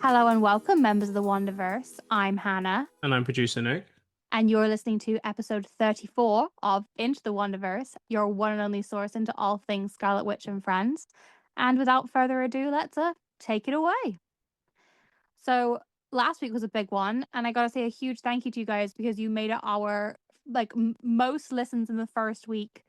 Hello and welcome, members of the Wonderverse. I'm Hannah, And I'm producer Nick. and you're listening to episode 34 of Into the Wonderverse, your one and only source into all things Scarlet Witch and Friends. And without further ado, let's take it away. So last week was a big one, and I gotta say a huge thank you to you guys because you made it our most listens in the first week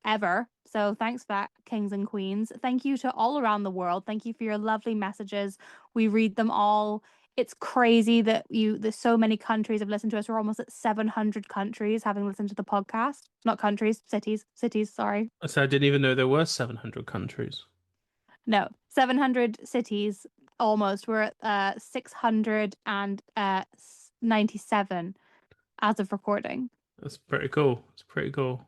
ever. So thanks for that, kings and queens. Thank you to all around the world. Thank you for your lovely messages. We read them all. It's crazy that there's so many countries have listened to us. We're almost at 700 countries having listened to the podcast. Not countries, cities, sorry. So I didn't even know there were 700 countries. No, 700 cities almost. We're at 697 as of recording. That's pretty cool. It's pretty cool.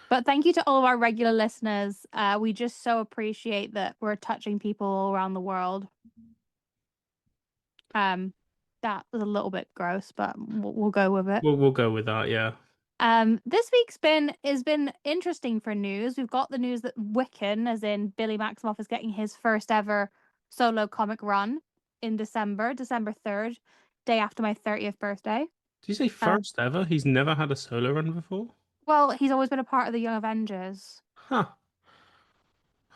But thank you to all of our regular listeners. We just so appreciate that we're touching people all around the world. That was a little bit gross, but we'll go with it. We'll go with that, yeah. This week's been interesting for news. We've got the news that Wiccan, as in Billy Maximoff, is getting his first ever solo comic run in December 3rd, day after my 30th birthday. Did you say first ever? He's never had a solo run before? Well, he's always been a part of the Young Avengers. Huh.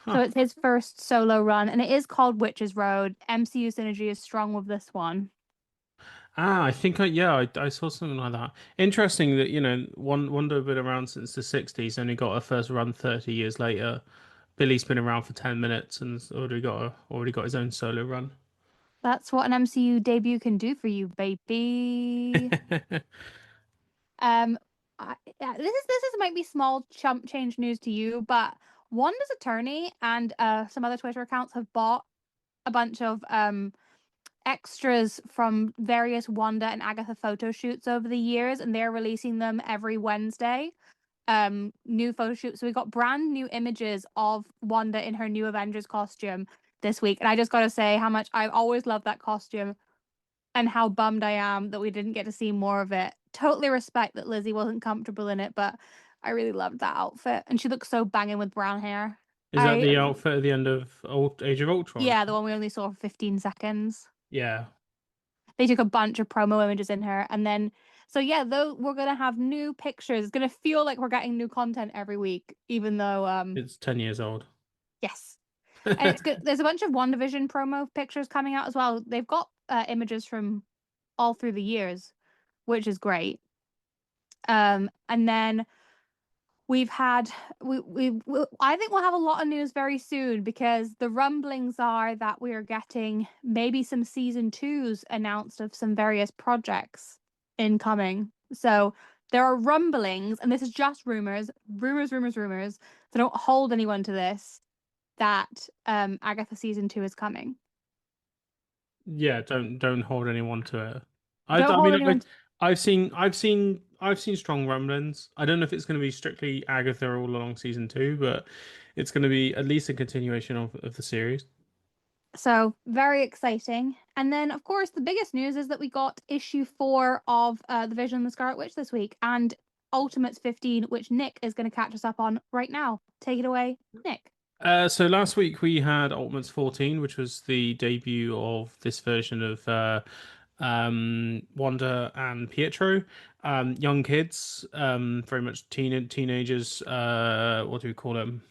So Huh. it's his first solo run, and it is called Witch's Road. MCU synergy is strong with this one. I think I saw something like that. Interesting that, Wonder been around since the 60s, only got a first run 30 years later. Billy's been around for 10 minutes and's already got his own solo run. That's what an MCU debut can do for you, baby. Um, yeah, this is might be small chump change news to you, but Wanda's attorney and some other Twitter accounts have bought a bunch of extras from various Wanda and Agatha photo shoots over the years, and they're releasing them every Wednesday. New photo shoots. So we got brand new images of Wanda in her new Avengers costume this week, and I just gotta say how much I've always loved that costume and how bummed I am that we didn't get to see more of it. Totally respect that Lizzie wasn't comfortable in it, but I really loved that outfit, and she looks so banging with brown hair. Is that I the outfit at the end of Age of Ultron? Yeah, the one we only saw for 15 seconds. Yeah. They took a bunch of promo images in her, and then so yeah, though we're gonna have new pictures. It's gonna feel like we're getting new content every week, even though It's 10 years old. yes. And it's good. There's a bunch of WandaVision promo pictures coming out as well. They've got images from all through the years, which is great. And then we've had I think we'll have a lot of news very soon because the rumblings are that we are getting maybe some season twos announced of some various projects incoming. So there are rumblings, and this is just rumors. So don't hold anyone to this, that Agatha season 2 is coming. Yeah, don't hold anyone to it. I, Don't I hold mean, anyone. I've seen strong rumblings. I don't know if it's going to be strictly Agatha all along season two, but it's going to be at least a continuation of the series. So very exciting. And then, of course, the biggest news is that we got issue 4 of The Vision and the Scarlet Witch this week, and Ultimates 15, which Nick is going to catch us up on right now. Take it away, Nick. So last week we had Ultimates 14, which was the debut of this version of Wanda and Pietro. Young kids, very much teenagers. What do we call them?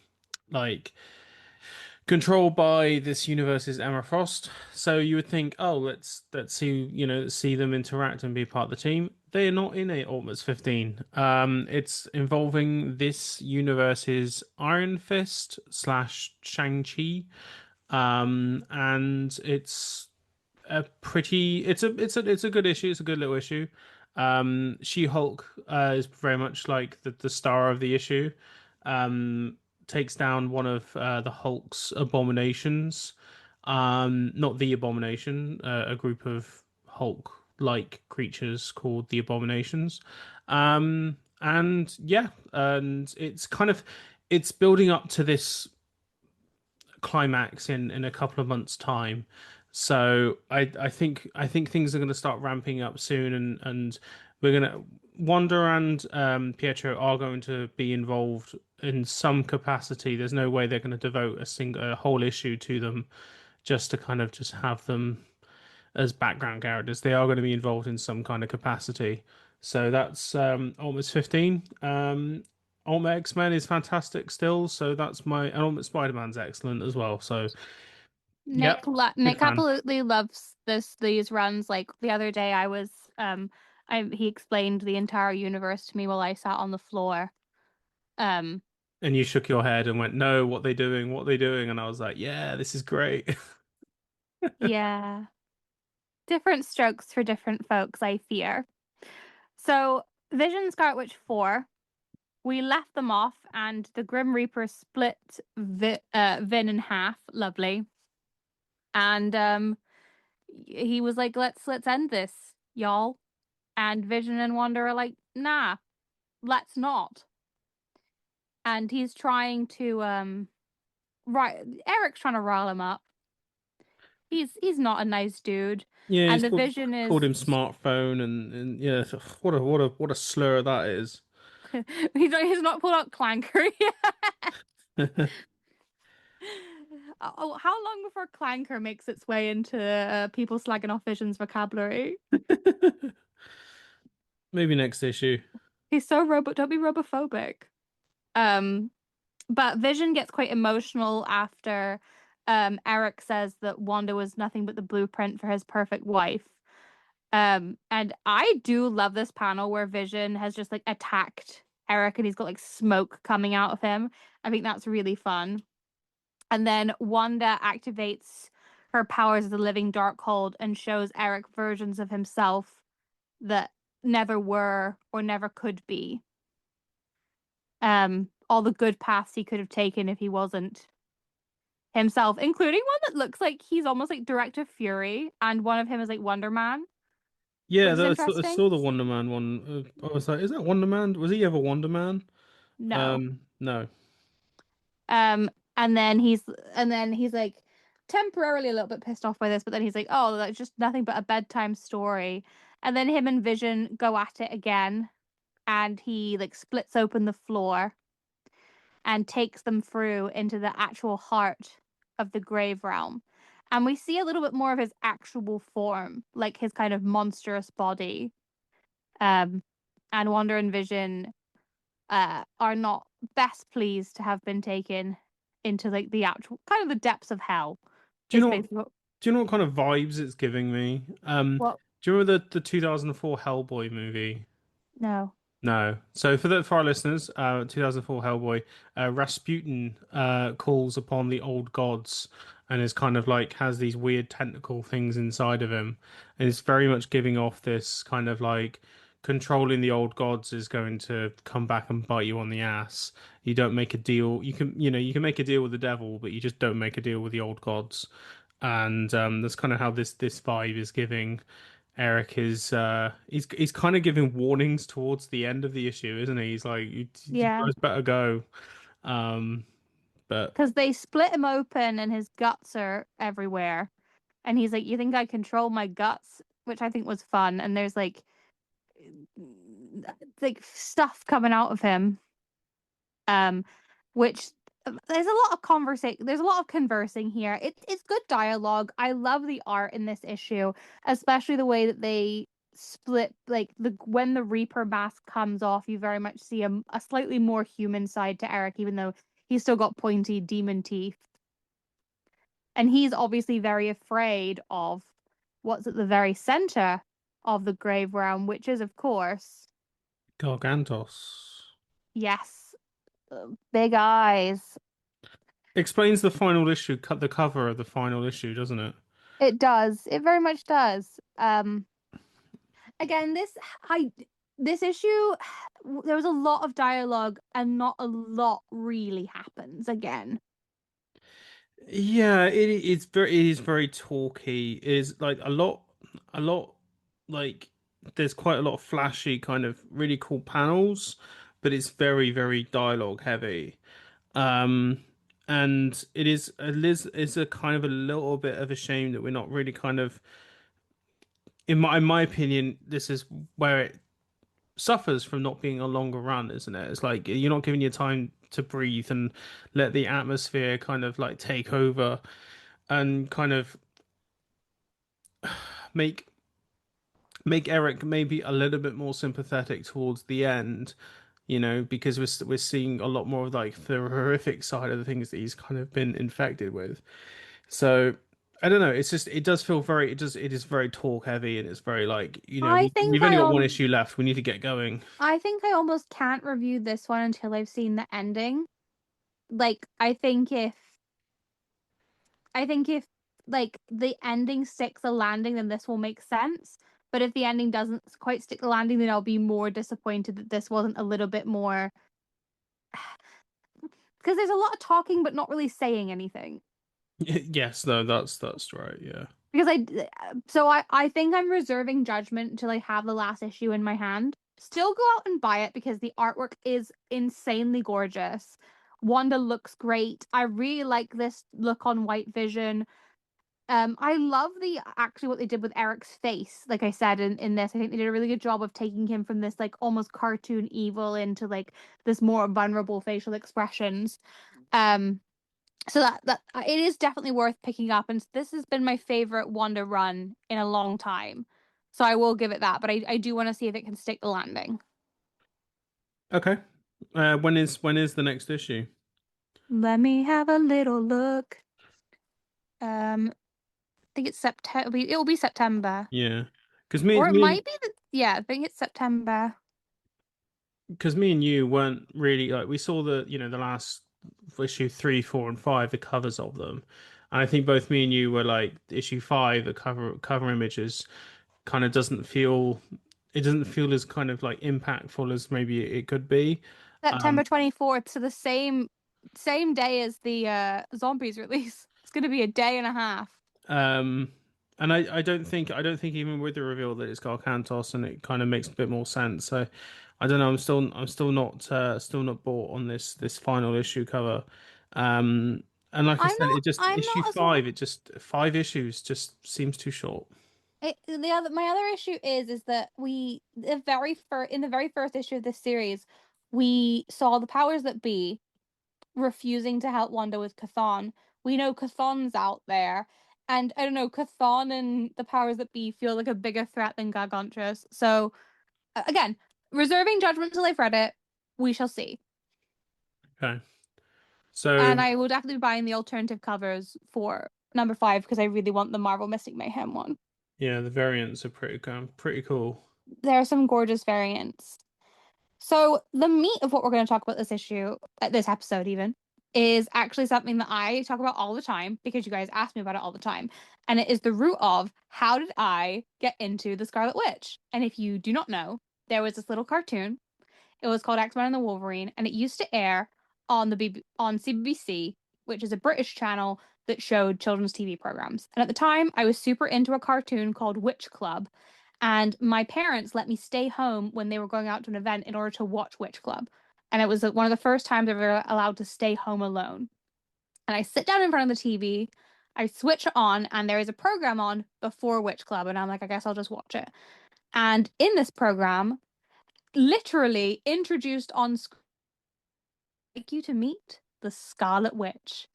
Like controlled by this universe's Emma Frost. So you would think, oh, let's see, see them interact and be part of the team. They are not in it Ultimates 15. It's involving this universe's Iron Fist slash Shang-Chi. And it's a pretty, it's a good issue. It's a good little issue. She-Hulk is very much like the star of the issue. Takes down one of the Hulk's abominations. Not the Abomination, a group of Hulk-like creatures called the Abominations. And yeah, and it's building up to this climax in a couple of months' time. So I think things are going to start ramping up soon, and we're gonna Wanda and Pietro are going to be involved in some capacity. There's no way they're going to devote a whole issue to them just to kind of just have them. as background characters. They are going to be involved in some kind of capacity. So that's Ultimate 15. Ultimate X-Men is fantastic still, so that's my and Ultimate Spider-Man's excellent as well. So yep, big Nick fan. absolutely loves these runs. Like the other day, he explained the entire universe to me while I sat on the floor. Um, And you shook your head and went, "No, what they doing? What they doing?" And I was like, "Yeah, this is great." yeah, different strokes for different folks, I fear. So, Vision Scarlet Witch 4, we left them off, and the Grim Reaper split Vin in half. Lovely. And he was like, let's end this, y'all. And Vision and Wanda are like, nah, let's not. And he's trying to right Eric's trying to rile him up. He's not a nice dude. Yeah, And he's the Vision called is him smartphone and yeah, what a slur that is. he's not pulled out Clanker yet. Oh, how long before Clanker makes its way into people slagging off Vision's vocabulary? Maybe next issue. He's so don't be robophobic. Um, but Vision gets quite emotional after Eric says that Wanda was nothing but the blueprint for his perfect wife. And I do love this panel where Vision has just like attacked Eric and he's got like smoke coming out of him. I think that's really fun. And then Wanda activates her powers as a living Darkhold and shows Eric versions of himself that never were or never could be. All the good paths he could have taken if he wasn't himself, including one that looks like he's almost like Director Fury, and one of him is like Wonder Man, Yeah, which is I interesting. saw the Wonder Man one. I was like, is that Wonder Man? Was he ever Wonder Man? No. No. Um, and then he's and then he's like temporarily a little bit pissed off by this, but then he's like, "Oh, that's just nothing but a bedtime story." And then him and Vision go at it again, and he like splits open the floor and takes them through into the actual heart of the grave realm. And we see a little bit more of his actual form, like his kind of monstrous body. Um, and Wanda and Vision are not best pleased to have been taken into like the actual kind of the depths of hell. Do you Is know basically do you know what kind of vibes it's giving me? what Do you remember the 2004 Hellboy movie? no. No. So for our listeners, 2004 Hellboy, Rasputin calls upon the old gods and is kind of like has these weird tentacle things inside of him, and it's very much giving off this kind of like controlling the old gods is going to come back and bite you on the ass. You don't make a deal. You can make a deal with the devil, but you just don't make a deal with the old gods. And that's kind of how this vibe is giving. Eric is he's kind of giving warnings towards the end of the issue, isn't he? He's like, you Yeah. guys better go. Um, but Because they split him open and his guts are everywhere. And he's like, "You think I control my guts?" Which I think was fun. And there's like stuff coming out of him. Um, which there's a lot of conversing here. It's good dialogue. I love the art in this issue, especially the way that they split like the when the Reaper mask comes off, you very much see a slightly more human side to Eric, even though he's still got pointy demon teeth. And he's obviously very afraid of what's at the very center of the grave realm, which is, of course, Gargantos yes, big eyes. explains the final issue, cut the cover of the final issue, doesn't it? It does. It very much does. Again, I this issue there was a lot of dialogue and not a lot really happens again. Yeah, it is very talky. It is like a lot like there's quite a lot of flashy kind of really cool panels, but it's very dialogue heavy. Um, and it is a kind of a little bit of a shame that we're not really kind of, in my opinion, this is where it suffers from not being a longer run, isn't it? It's like you're not giving your time to breathe and let the atmosphere kind of like take over and kind of make Eric maybe a little bit more sympathetic towards the end, because we're seeing a lot more of like the horrific side of the things that he's kind of been infected with. So I don't know. It's just it does feel very it is very talk heavy, and it's very like I think we've only got one issue left. We need to get going. I think I almost can't review this one until I've seen the ending. Like I think if like the ending sticks a landing, then this will make sense. But if the ending doesn't quite stick the landing, then I'll be more disappointed that this wasn't a little bit more because there's a lot of talking but not really saying anything. Yes, no, that's right. Yeah. Because I think I'm reserving judgment until I have the last issue in my hand. Still go out and buy it because the artwork is insanely gorgeous. Wanda looks great. I really like this look on White Vision. I love the actually what they did with Eric's face. Like I said in this, I think they did a really good job of taking him from this like almost cartoon evil into like this more vulnerable facial expressions. Um, so that it is definitely worth picking up, and this has been my favorite Wanda run in a long time. So I will give it that, but I do want to see if it can stick the landing. Okay. When is the next issue? Let me have a little look. I think it's September. It'll be September, Yeah. Because me or it me might be yeah, I think it's September. because me and you weren't really like we saw the last issue 3, 4, and 5, the covers of them, and I think both me and you were like issue 5, the cover images kind of doesn't feel as kind of like impactful as maybe it could be. September Um, 24th, so the same day as the zombies release. It's going to be a day and a half. um, and I don't think even with the reveal that it's got Kantos and it kind of makes a bit more sense. So I don't know. I'm still not bought on this final issue cover. And like I said, it just I'm issue not as well. five. It just 5 issues just seems too short. My other issue is that we the very first in the very first issue of this series, we saw the powers that be refusing to help Wanda with Chthon. We know Chthon's out there, and I don't know, Chthon and the powers that be feel like a bigger threat than Gargantuous. So again, reserving judgment till I've read it. We shall see. Okay, so And I will definitely be buying the alternative covers for number 5 because I really want the Marvel Mystic Mayhem one. yeah, the variants are pretty cool. There are some gorgeous variants. So the meat of what we're going to talk about this issue, this episode even, is actually something that I talk about all the time because you guys ask me about it all the time. And it is the root of how did I get into the Scarlet Witch? And if you do not know, there was this little cartoon. It was called X-Men and the Wolverine, and it used to air on on CBBC, which is a British channel that showed children's TV programs. And at the time, I was super into a cartoon called Witch Club, and my parents let me stay home when they were going out to an event in order to watch Witch Club. And it was one of the first times I was allowed to stay home alone. And I sit down in front of the TV, I switch it on, and there is a program on before Witch Club, and I'm like, I guess I'll just watch it. And in this program, literally introduced on screen, like you to meet the Scarlet Witch.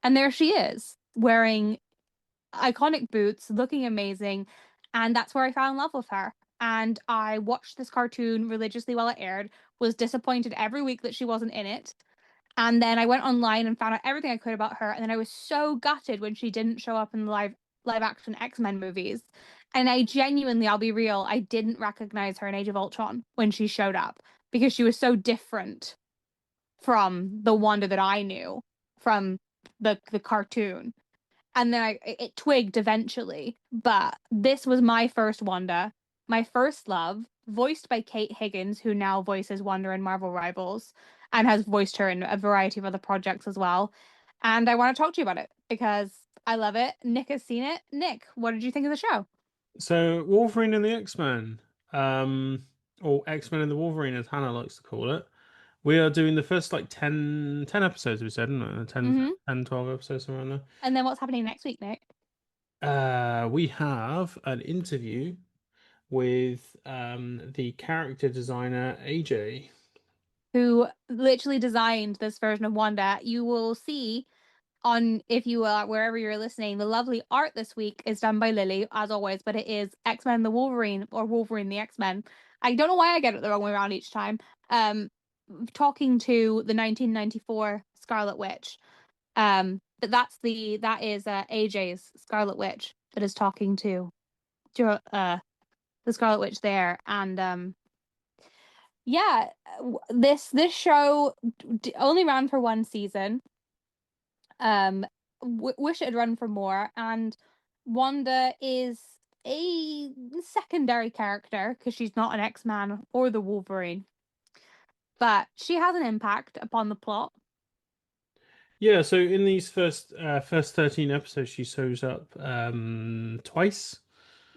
And there she is, wearing iconic boots, looking amazing. And that's where I fell in love with her. And I watched this cartoon religiously while it aired, was disappointed every week that she wasn't in it. And then I went online and found out everything I could about her. And then I was so gutted when she didn't show up in the live action X-Men movies. And I genuinely, I'll be real, I didn't recognize her in Age of Ultron when she showed up because she was so different from the Wanda that I knew from the cartoon. And then it twigged eventually. But this was my first Wanda, my first love, voiced by Kate Higgins, who now voices Wanda in Marvel Rivals and has voiced her in a variety of other projects as well. And I want to talk to you about it because I love it. Nick has seen it. Nick, what did you think of the show? So Wolverine and the X-Men, um, or X-Men and the Wolverine, as Hannah likes to call it. We are doing the first like 10 episodes, we said, isn't it? 10, Mm-hmm. 10, 12 episodes around there. And then what's happening next week, Nick? We have an interview with the character designer AJ. Who literally designed this version of Wanda? You will see. on if you are wherever you're listening, the lovely art this week is done by Lily, as always, but it is X-Men the Wolverine or Wolverine the X-Men. I don't know why I get it the wrong way around each time. Um, talking to the 1994 Scarlet Witch. But that is AJ's Scarlet Witch that is talking to the Scarlet Witch there, and yeah, this show only ran for one season. Wish it had run for more. And Wanda is a secondary character because she's not an X-Man or the Wolverine, but she has an impact upon the plot. Yeah, so in these first 13 episodes, she shows up twice.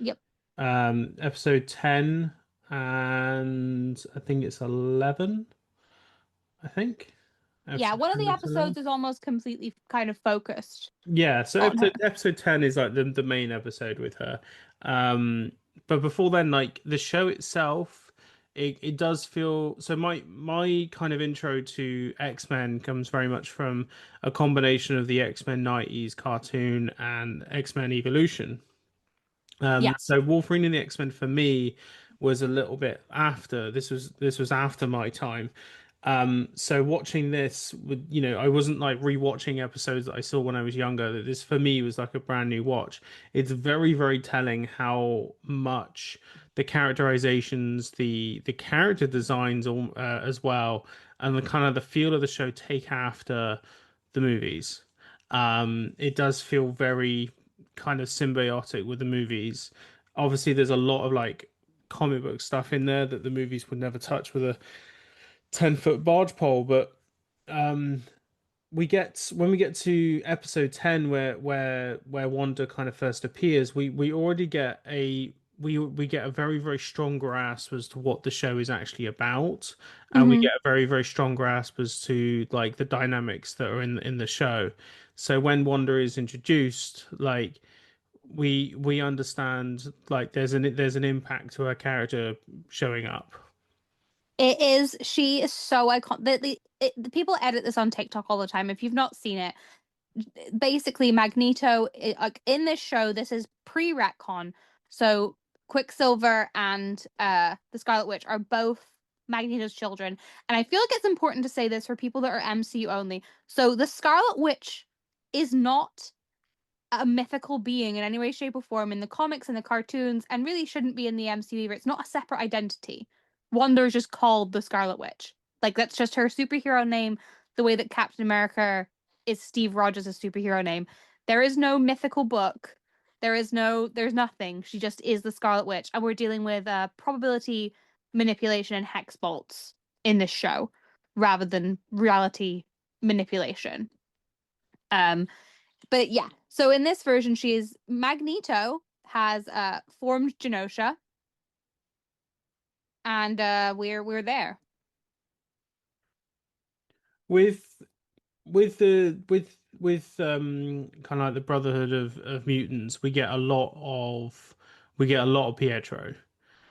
Yep. Episode 10 and I think it's 11, I think. Yeah, Episode one of 10, the episode 11. episodes is almost completely kind of focused Yeah, so on her. episode 10 is like the main episode with her. Um but before then, like the show itself, it does feel so my kind of intro to X-Men comes very much from a combination of the X-Men 90s cartoon and X-Men Evolution. Yes. So Wolverine and the X-Men for me was a little bit after. This was after my time. So watching this would, I wasn't like rewatching episodes that I saw when I was younger. This for me was like a brand new watch. It's very, very telling how much the characterizations, the character designs, as well, and the kind of the feel of the show take after the movies. It does feel very kind of symbiotic with the movies. Obviously, there's a lot of like comic book stuff in there that the movies would never touch with a 10-foot barge pole, but um when we get to episode 10 where Wanda kind of first appears, we already get we get a very, very strong grasp as to what the show is actually about, and we Hmm. get a very, very strong grasp as to like the dynamics that are in the show. So when Wanda is introduced, like we understand like there's an impact to her character showing up. It is. She is so iconic. The people edit this on TikTok all the time. If you've not seen it, basically Magneto, like in this show, this is pre-retcon. So Quicksilver and the Scarlet Witch are both Magneto's children, and I feel like it's important to say this for people that are MCU only. So the Scarlet Witch is not a mythical being in any way, shape, or form in the comics and the cartoons, and really shouldn't be in the MCU either. It's not a separate identity. Wanda is just called the Scarlet Witch. Like that's just her superhero name, the way that Captain America is Steve Rogers' superhero name. There is no mythical book. There's nothing. She just is the Scarlet Witch, and we're dealing with probability manipulation and hex bolts in this show, rather than reality manipulation. Um, but yeah, so in this version, she's Magneto has formed Genosha, and we're there. with with kind of like the Brotherhood of Mutants, we get a lot of Pietro.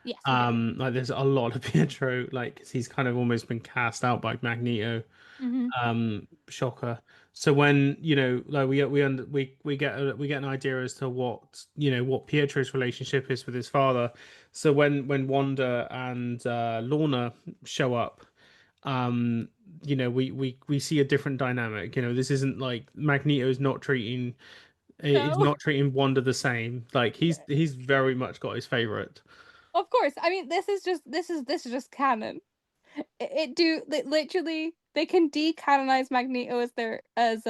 Yes, we do. Like there's a lot of Pietro, like 'cause he's kind of almost been cast out by Magneto. Hmm. Shocker. So when, like we get an idea as to what Pietro's relationship is with his father. So when Wanda and Lorna show up, um we see a different dynamic. This isn't like Magneto is No, not treating Wanda the same. Like he's very much got his favorite. of course. I mean, this is just canon. Literally they can decanonize Magneto as their as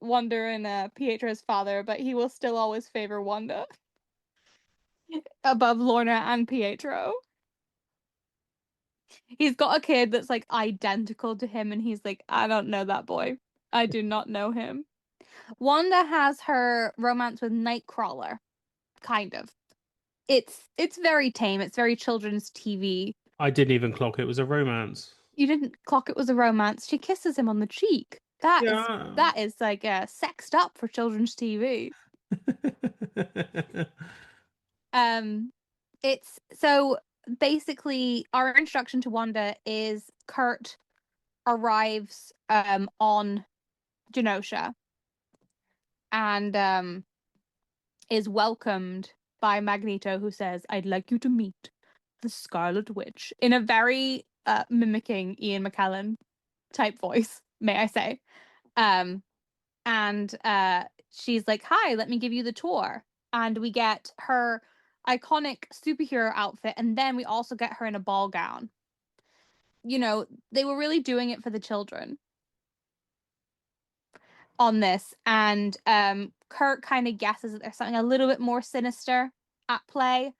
Wanda and Pietro's father, but he will still always favor Wanda above Lorna and Pietro. He's got a kid that's like identical to him, and he's like, I don't know that boy. I do not know him. Wanda has her romance with Nightcrawler, kind of. It's very tame. It's very children's TV. I didn't even clock it was a romance. You didn't clock it was a romance. She kisses him on the cheek. That is Yeah. that is like sexed up for children's TV. Um, it's so basically our introduction to Wanda is Kurt arrives on Genosha, and is welcomed by Magneto, who says, "I'd like you to meet the Scarlet Witch," in a very mimicking Ian McKellen type voice, may I say. Um, and she's like, "Hi, let me give you the tour." And we get her iconic superhero outfit, and then we also get her in a ball gown. They were really doing it for the children on this, and Kurt kind of guesses that there's something a little bit more sinister at play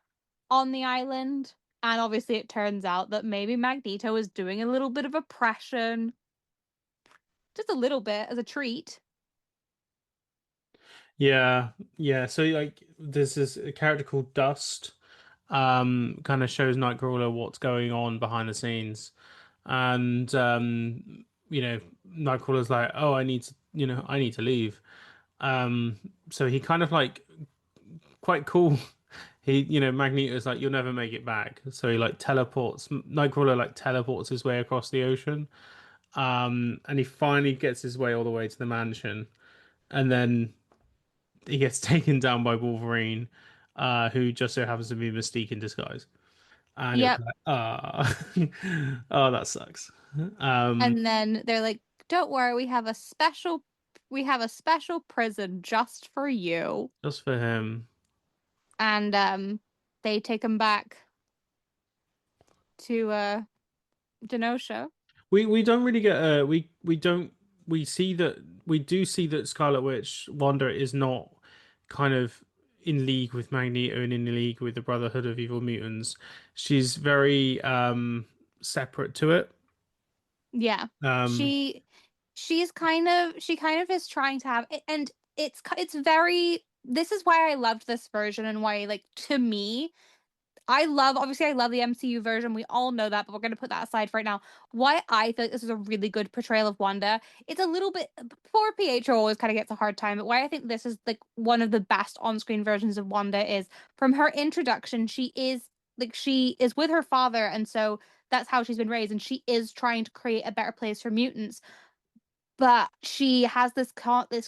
on the island. And obviously, it turns out that maybe Magneto is doing a little bit of oppression, just a little bit as a treat. Yeah, yeah. So like, there's this a character called Dust. Kind of shows Nightcrawler what's going on behind the scenes, and Nightcrawler's like, oh, I need to leave. So he kind of like quite cool. Magneto's like, you'll never make it back. So he like teleports. Nightcrawler like teleports his way across the ocean. And he finally gets his way all the way to the mansion, and then he gets taken down by Wolverine, who just so happens to be Mystique in disguise. And it was Yep. like, oh, that sucks. Um, And then they're like, "Don't worry, we have a special prison just for you." just for him. And they take him back to Genosha. We don't really get we don't we do see that Scarlet Witch Wanda is not kind of in league with Magneto and in league with the Brotherhood of Evil Mutants. She's very separate to it. Yeah. Um She kind of is trying to have, and it's very, this is why I loved this version, and why, like, to me, obviously I love the MCU version. We all know that, but we're going to put that aside for right now. Why I think this is a really good portrayal of Wanda. It's a little bit, poor Pietro always kind of gets a hard time, but why I think this is like one of the best on-screen versions of Wanda is from her introduction. She is with her father, and so that's how she's been raised, and she is trying to create a better place for mutants, but she has this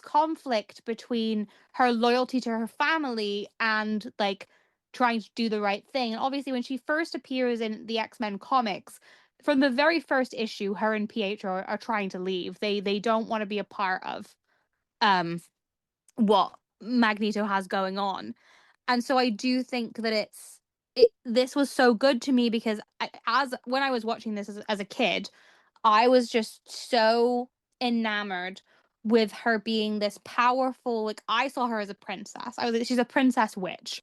conflict between her loyalty to her family and, like, trying to do the right thing. And obviously, when she first appears in the X-Men comics, from the very first issue, her and Pietro are trying to leave. They don't want to be a part of um what Magneto has going on. And so I do think that this was so good to me because as when I was watching this as a kid, I was just so enamored with her being this powerful. Like, I saw her as a princess. She's a princess witch,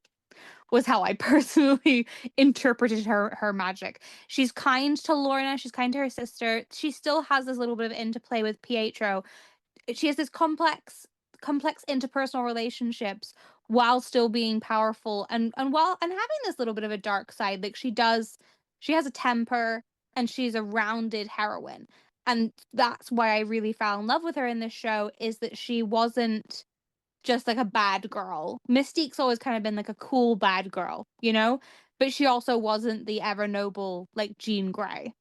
was how I personally interpreted her magic. She's kind to Lorna, she's kind to her sister. She still has this little bit of interplay with Pietro. She has this complex interpersonal relationships while still being powerful, and having this little bit of a dark side. Like, she has a temper, and she's a rounded heroine. And that's why I really fell in love with her in this show, is that she wasn't just like a bad girl. Mystique's always kind of been like a cool bad girl, but she also wasn't the ever noble like Jean Grey.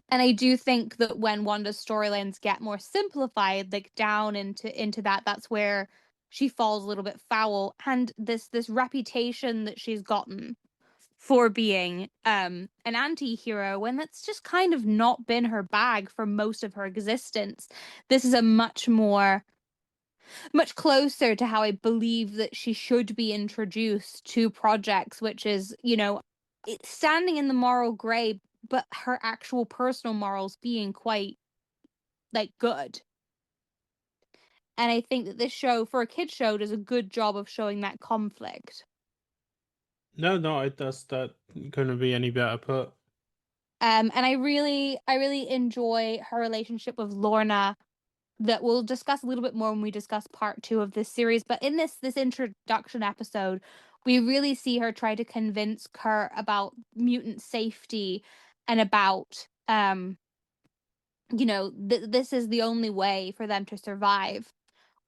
And I do think that when Wanda's storylines get more simplified, like down into that's where she falls a little bit foul. And this reputation that she's gotten for being an anti-hero, when that's just kind of not been her bag for most of her existence. This is a much closer to how I believe that she should be introduced to projects, which is, it's standing in the moral gray, but her actual personal morals being quite, like, good. And I think that this show, for a kid show, does a good job of showing that conflict. no, no, it does that couldn't be any better put. And I really enjoy her relationship with Lorna, that we'll discuss a little bit more when we discuss part two of this series. But in this introduction episode, we really see her try to convince Kurt about mutant safety, and about this is the only way for them to survive.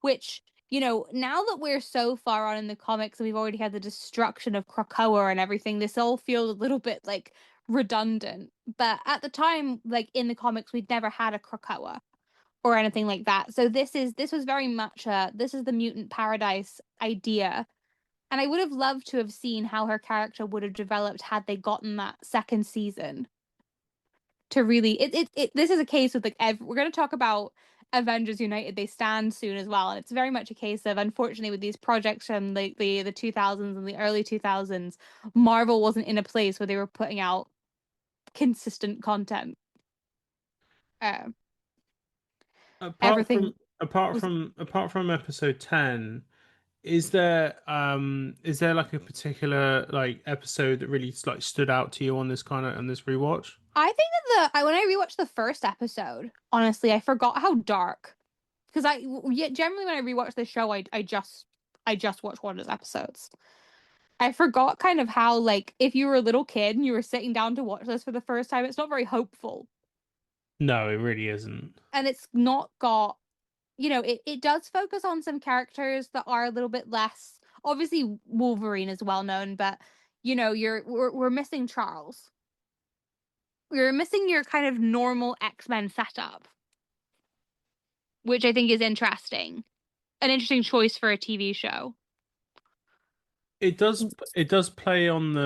Which, now that we're so far on in the comics and we've already had the destruction of Krakoa and everything, this all feels a little bit like redundant. But at the time, like in the comics, we'd never had a Krakoa. or anything like that. So this was very much this is the mutant paradise idea. And I would have loved to have seen how her character would have developed had they gotten that second season to really this is a case with like we're going to talk about Avengers United They Stand soon as well, and it's very much a case of, unfortunately, with these projects from the 2000s and the early 2000s, Marvel wasn't in a place where they were putting out consistent content. uh, Apart Everything from apart was. from apart from episode 10, is there like a particular like episode that really like stood out to you on this kind of on this rewatch? I think that when I rewatched the first episode, honestly, I forgot how dark, because yeah, generally when I rewatch this show, I just watch one of those episodes. I forgot kind of how, like, if you were a little kid and you were sitting down to watch this for the first time, it's not very hopeful. No, it really isn't. And it's not got, it does focus on some characters that are a little bit less. Obviously, Wolverine is well known, but we're missing Charles. We're missing your kind of normal X-Men setup, which I think is interesting. An interesting choice for a TV show. It does play on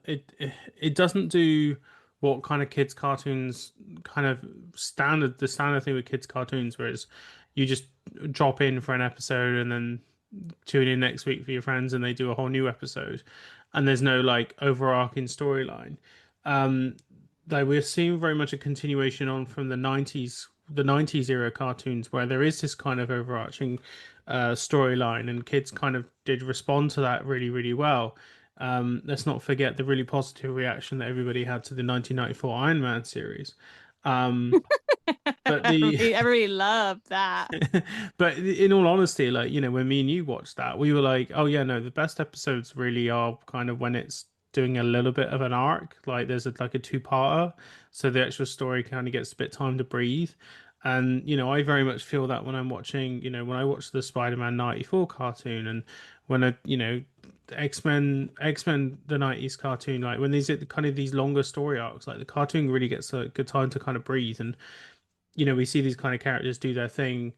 it doesn't do what kind of kids cartoons kind of the standard thing with kids cartoons, whereas you just drop in for an episode and then tune in next week for your friends and they do a whole new episode and there's no like overarching storyline. Um like we're seeing very much a continuation on from the 90s era cartoons where there is this kind of overarching storyline, and kids kind of did respond to that really, really well. Let's not forget the really positive reaction that everybody had to the 1994 Iron Man series. Um, but the Everybody loved that. but in all honesty, like, when me and you watched that, we were like, oh yeah, no, the best episodes really are kind of when it's doing a little bit of an arc, like there's like a two-parter, so the actual story kind of gets a bit time to breathe. And I very much feel that when I'm watching, when I watch the Spider-Man 94 cartoon, and when X-Men the 90s cartoon, like when these are kind of these longer story arcs, like the cartoon really gets a good time to kind of breathe. And we see these kind of characters do their thing,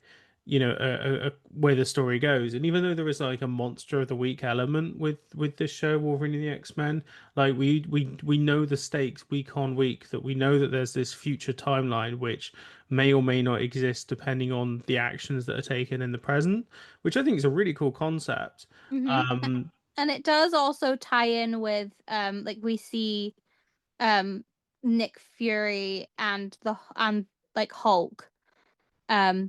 where the story goes. And even though there is like a monster of the week element with this show, Wolverine and the X-Men, like we know the stakes week on week, that we know that there's this future timeline which may or may not exist depending on the actions that are taken in the present, which I think is a really cool concept. Hmm. Um, And it does also tie in with like we see um Nick Fury and like Hulk,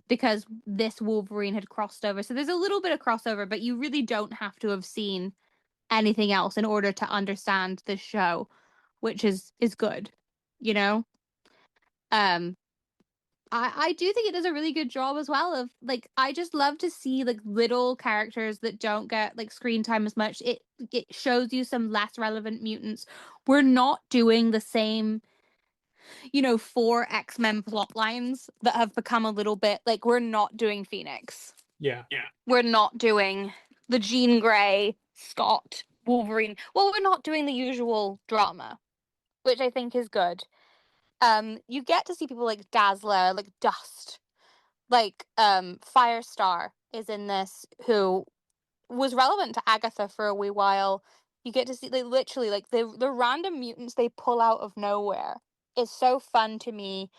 because this Wolverine had crossed over. So there's a little bit of crossover, but you really don't have to have seen anything else in order to understand this show, which is good, you know? Um I do think it does a really good job as well of, like, I just love to see like little characters that don't get like screen time as much. It shows you some less relevant mutants. We're not doing the same, four X-Men plot lines that have become a little bit like, we're not doing Phoenix. yeah. We're not doing the Jean Grey, Scott, Wolverine. Well, we're not doing the usual drama, which I think is good. You get to see people like Dazzler, like Dust, like Firestar is in this, who was relevant to Agatha for a wee while. You get to see, like, literally, like, the random mutants they pull out of nowhere is so fun to me.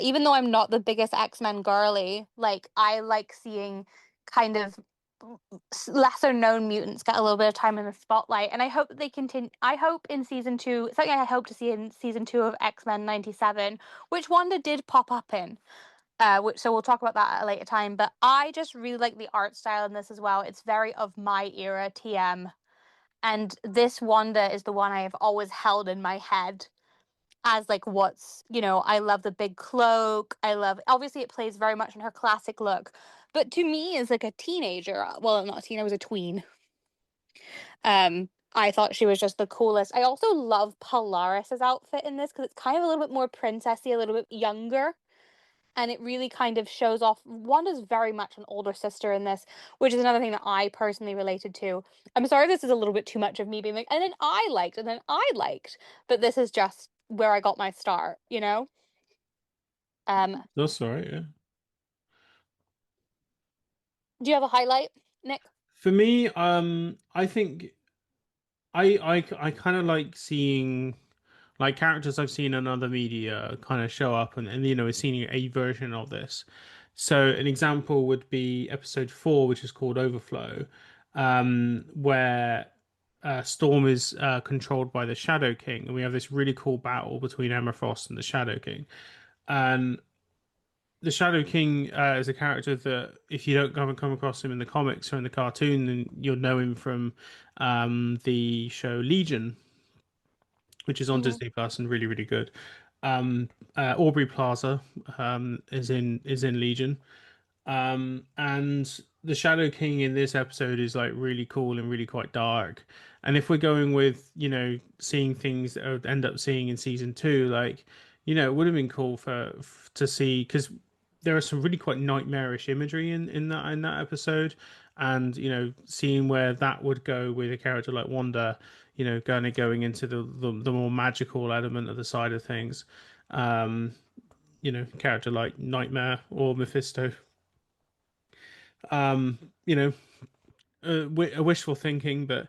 Even though I'm not the biggest X-Men girly, like, I like seeing kind of lesser known mutants get a little bit of time in the spotlight, and I hope that they continue. I hope in season two, something I hope to see in season two of X-Men 97, which Wanda did pop up in. So we'll talk about that at a later time. But I just really like the art style in this as well. It's very of my era, TM. And this Wanda is the one I have always held in my head as, like, I love the big cloak. I love, obviously, it plays very much on her classic look. But to me, as like a teenager, well, not a teen, I was a tween. I thought she was just the coolest. I also love Polaris's outfit in this because it's kind of a little bit more princessy, a little bit younger, and it really kind of shows off. Wanda's very much an older sister in this, which is another thing that I personally related to. I'm sorry, this is a little bit too much of me being like, and then I liked, and then I liked, but this is just where I got my start. That's all right, yeah. Do you have a highlight, Nick? For me, I think I kind of like seeing like characters I've seen in other media kind of show up and seeing a version of this. So an example would be episode 4, which is called Overflow, where Storm is controlled by the Shadow King, and we have this really cool battle between Emma Frost and the Shadow King. And the Shadow King is a character that if you don't come across him in the comics or in the cartoon, then you'll know him from the show Legion, which is on Hmm. Disney Plus and really really good. Aubrey Plaza is in Legion, and the Shadow King in this episode is like really cool and really quite dark. And if we're going with, seeing things that I would end up seeing in season 2, like, it would have been cool to see because there are some really quite nightmarish imagery in that episode, and seeing where that would go with a character like Wanda, going into the more magical element of the side of things. Um, character like Nightmare or Mephisto. Um, you know, wishful thinking, but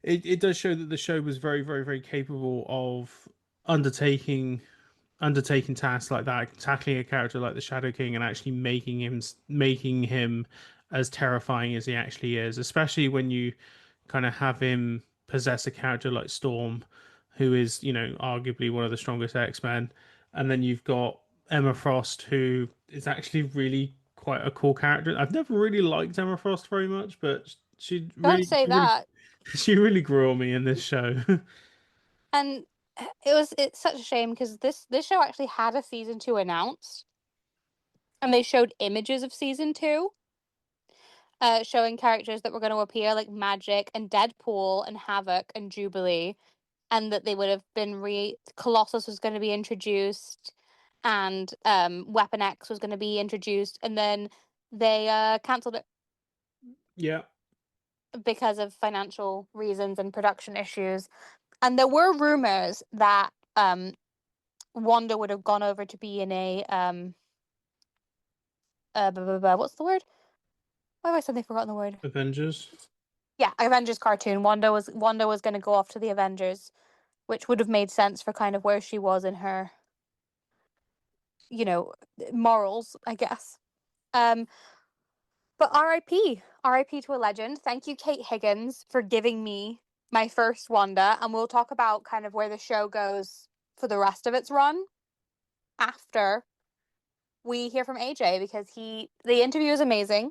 it does show that the show was very, very, very capable of undertaking undertaking tasks like that, tackling a character like the Shadow King, and actually making him as terrifying as he actually is. Especially when you kind of have him possess a character like Storm, who is arguably one of the strongest X-Men, and then you've got Emma Frost, who is actually really quite a cool character. I've never really liked Emma Frost very much, but she Don't really, say she really, that. she really grew on me in this show. And it's such a shame because this show actually had a season 2 announced, and they showed images of season 2, showing characters that were going to appear like Magic and Deadpool and Havoc and Jubilee, and that they would have been Colossus was going to be introduced, and Weapon X was going to be introduced, and then they cancelled it Yeah, because of financial reasons and production issues. And there were rumors that Wanda would have gone over to be in a what's the word? Why have I suddenly forgotten the word? Avengers. Yeah, Avengers cartoon. Wanda was going to go off to the Avengers, which would have made sense for kind of where she was in her, you know, morals, I guess. Um, but R.I.P. to a legend. Thank you, Kate Higgins, for giving me my first Wanda, and we'll talk about kind of where the show goes for the rest of its run after we hear from AJ because the interview is amazing.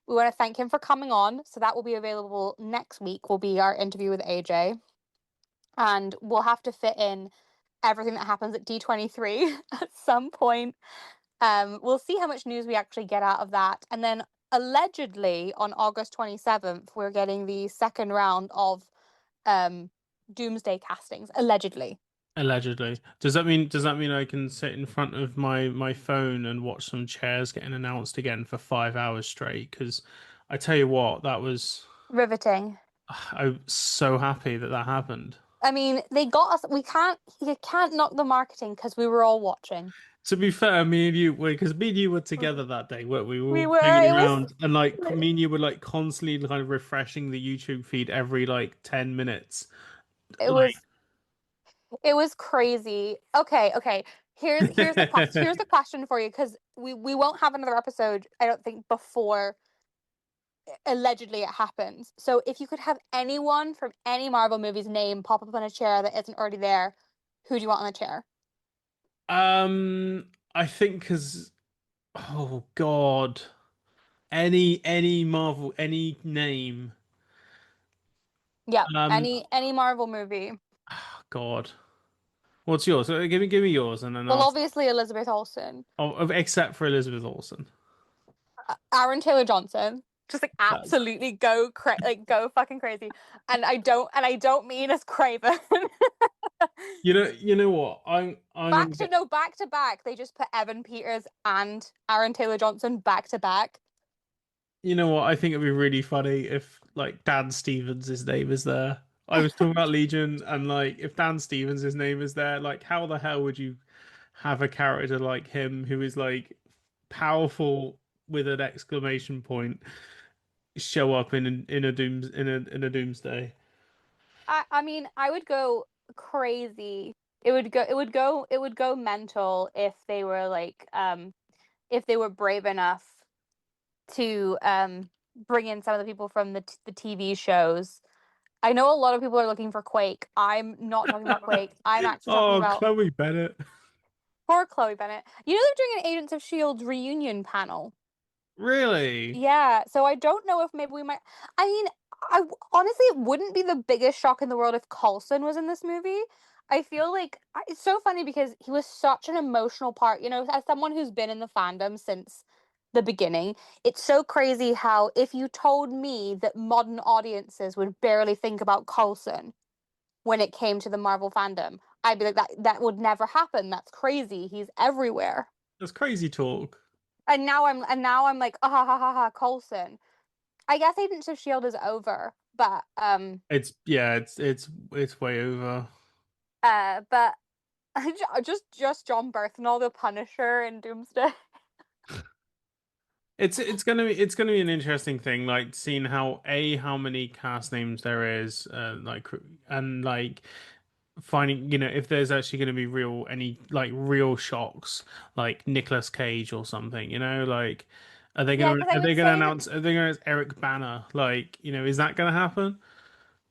We want to thank him for coming on. So that will be available next week, will be our interview with AJ. And we'll have to fit in everything that happens at D23 at some point. We'll see how much news we actually get out of that. And then allegedly on August 27th, we're getting the second round of Doomsday castings. Allegedly. Allegedly. Does that mean I can sit in front of my phone and watch some chairs getting announced again for 5 hours straight? Because I tell you what, that was Riveting. I'm so happy that that happened. I mean, they got us. You can't knock the marketing because we were all watching. To be fair, me and you were together that day, weren't we? We were We all were. hanging It was. around, and like me and you were like constantly kind of refreshing the YouTube feed every like 10 minutes. It Like, was. It was crazy. Okay. Okay. Here's the question for you because we won't have another episode. I don't think before allegedly it happens. So if you could have anyone from any Marvel movie's name pop up on a chair that isn't already there, who do you want on the chair? I think because oh God. Any Marvel, any name. Yep. Um, Any Marvel movie. God, what's yours? Give me yours, and then Well, I'll. obviously Elizabeth Olsen. Except for Elizabeth Olsen. Aaron Taylor Johnson. Just like That's absolutely go fucking crazy. And I don't mean as Craven. you know what? I'm gonna get. Back to back. They just put Evan Peters and Aaron Taylor Johnson back to back. You know what? I think it'd be really funny if like Dan Stevens' name is there. I was talking about Legion, and like if Dan Stevens' name is there, like how the hell would you have a character like him who is like powerful with an exclamation point? show up in a doomsday. I mean, I would go crazy. It would go mental if they were like if they were brave enough to bring in some of the people from the TV shows. I know a lot of people are looking for Quake. I'm not talking about Quake. I'm actually talking Oh, about Chloe Bennett. poor Chloe Bennett. You know they're doing an Agents of Shield's reunion panel. Really? Yeah, so I don't know if maybe we might. I mean, honestly, it wouldn't be the biggest shock in the world if Coulson was in this movie. I feel like it's so funny because he was such an emotional part. As someone who's been in the fandom since the beginning, it's so crazy how if you told me that modern audiences would barely think about Coulson when it came to the Marvel fandom, I'd be like, that would never happen. That's crazy. He's everywhere. That's crazy talk. And now I'm like, ah ha ha ha ha, Coulson. I guess Agents of Shield is over, but It's yeah, it's way over. but just John Bernthal, the Punisher in Doomsday. It's gonna be an interesting thing, like seeing how many cast names there is, and like finding if there's actually gonna be real shocks, like Nicolas Cage or something, like Yeah, because I would say that are they gonna announce Eric Banner, is that gonna happen?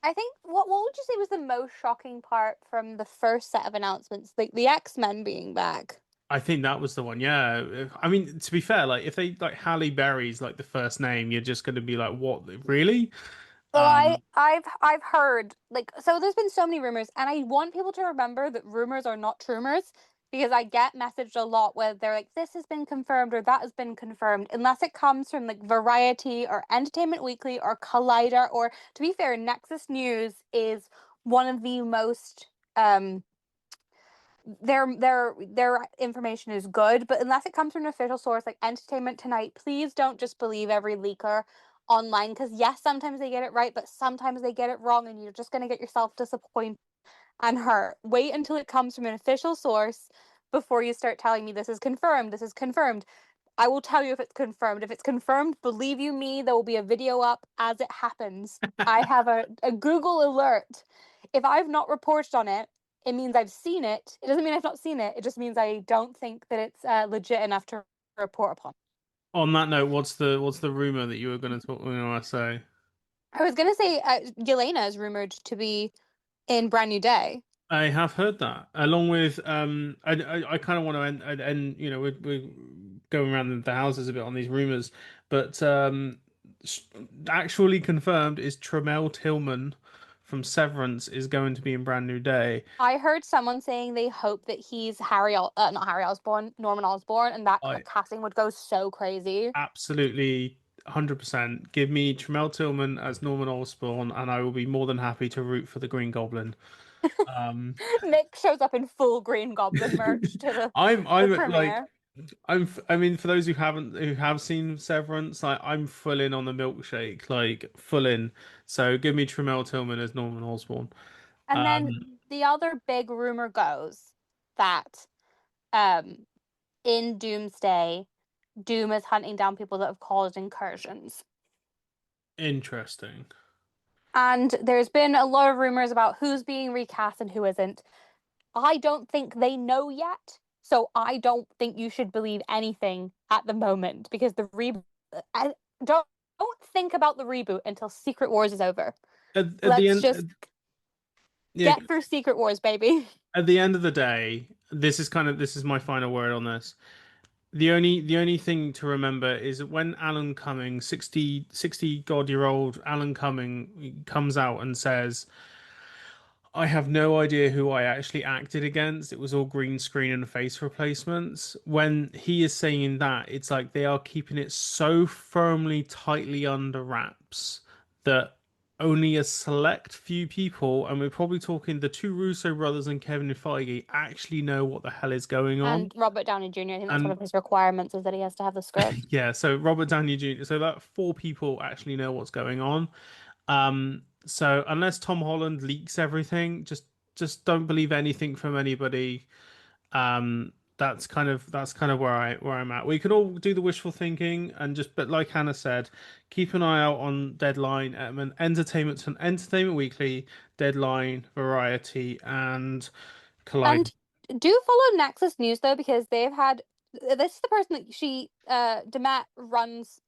I think what would you say was the most shocking part from the first set of announcements, like the X-Men being back? I think that was the one. Yeah. I mean, to be fair, like if they like Halle Berry's like the first name, you're just going to be like, "What? Really?" Well, Um, I've heard like so there's been so many rumors and I want people to remember that rumors are not rumors because I get messaged a lot where they're like this has been confirmed or that has been confirmed unless it comes from like Variety or Entertainment Weekly or Collider or to be fair Nexus News is one of the most their information is good, but unless it comes from an official source like Entertainment Tonight, please don't just believe every leaker online because yes, sometimes they get it right, but sometimes they get it wrong, and you're just gonna get yourself disappointed and hurt. Wait until it comes from an official source before you start telling me this is confirmed. This is confirmed. I will tell you if it's confirmed. If it's confirmed, believe you me, there will be a video up as it happens. I have a Google alert. If I've not reported on it, it means I've seen it. It doesn't mean I've not seen it. It just means I don't think that it's legit enough to report upon. on that note, what's the rumor that you were going to talk? Say I was going to say Yelena is rumored to be in Brand New Day. I have heard that, along with I kind of want to end we're going around the houses a bit on these rumors, but actually confirmed is Tremel Tillman from Severance is going to be in Brand New Day. I heard someone saying they hope that he's not Harry Osborn, Norman Osborn, and that I casting would go so crazy. absolutely 100% give me Tremel Tillman as Norman Osborn, and I will be more than happy to root for the Green Goblin. Um, Nick shows up in full Green Goblin merch to the I'm like premiere. I mean, for those who have seen Severance, like I'm full in on the milkshake, like full in. So give me Tremel Tillman as Norman Osborn. And then Um, the other big rumor goes that um in Doomsday, Doom is hunting down people that have caused incursions. Interesting. And there's been a lot of rumors about who's being recast and who isn't. I don't think they know yet. So I don't think you should believe anything at the moment because the reboot. I don't think about the reboot until Secret Wars is over. At the Let's end, just yeah, get through Secret Wars, baby. at the end of the day, this is my final word on this. The only thing to remember is that when Alan Cumming, 60 God-year-old Alan Cumming comes out and says, I have no idea who I actually acted against. It was all green screen and face replacements. When he is saying that, it's like they are keeping it so firmly, tightly under wraps that only a select few people, and we're probably talking the two Russo brothers and Kevin Feige, actually know what the hell is going on. And Robert Downey Jr., I think that's one of And his requirements is that he has to have the script. yeah, so Robert Downey Jr. So that four people actually know what's going on. So unless Tom Holland leaks everything, just don't believe anything from anybody. that's kind of where I'm at. We can all do the wishful thinking and just, but like Hannah said, keep an eye out on Deadline, and Entertainment Weekly, Deadline, Variety, and Collider. And do follow Nexus News though, because they've had this is the person that Demet runs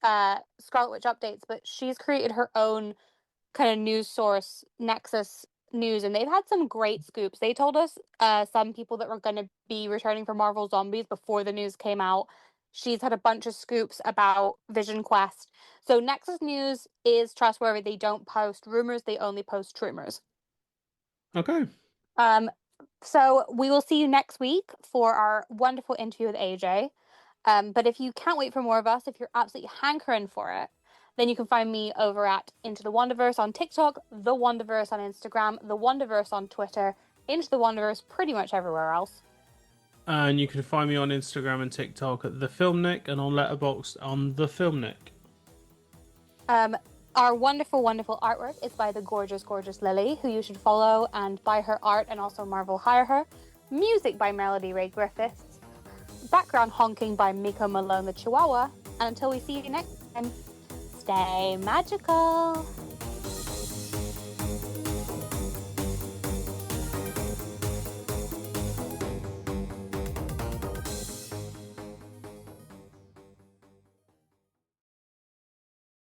Scarlet Witch updates, but she's created her own kind of news source, Nexus News, and they've had some great scoops. They told us some people that were going to be returning for Marvel Zombies before the news came out. She's had a bunch of scoops about Vision Quest. So Nexus News is trustworthy. They don't post rumors, they only post rumors. Okay. Um, so we will see you next week for our wonderful interview with AJ. But if you can't wait for more of us, if you're absolutely hankering for it, then you can find me over at Into the Wonderverse on TikTok, The Wonderverse on Instagram, The Wonderverse on Twitter, Into the Wonderverse pretty much everywhere else. And you can find me on Instagram and TikTok at the Film Nick, and on Letterboxd on the Film Nick. Um, our wonderful, wonderful artwork is by the gorgeous, gorgeous Lily, who you should follow and buy her art and also Marvel hire her. Music by Melody Ray Griffiths. Background honking by Miko Malone the Chihuahua. And until we see you next time, stay magical.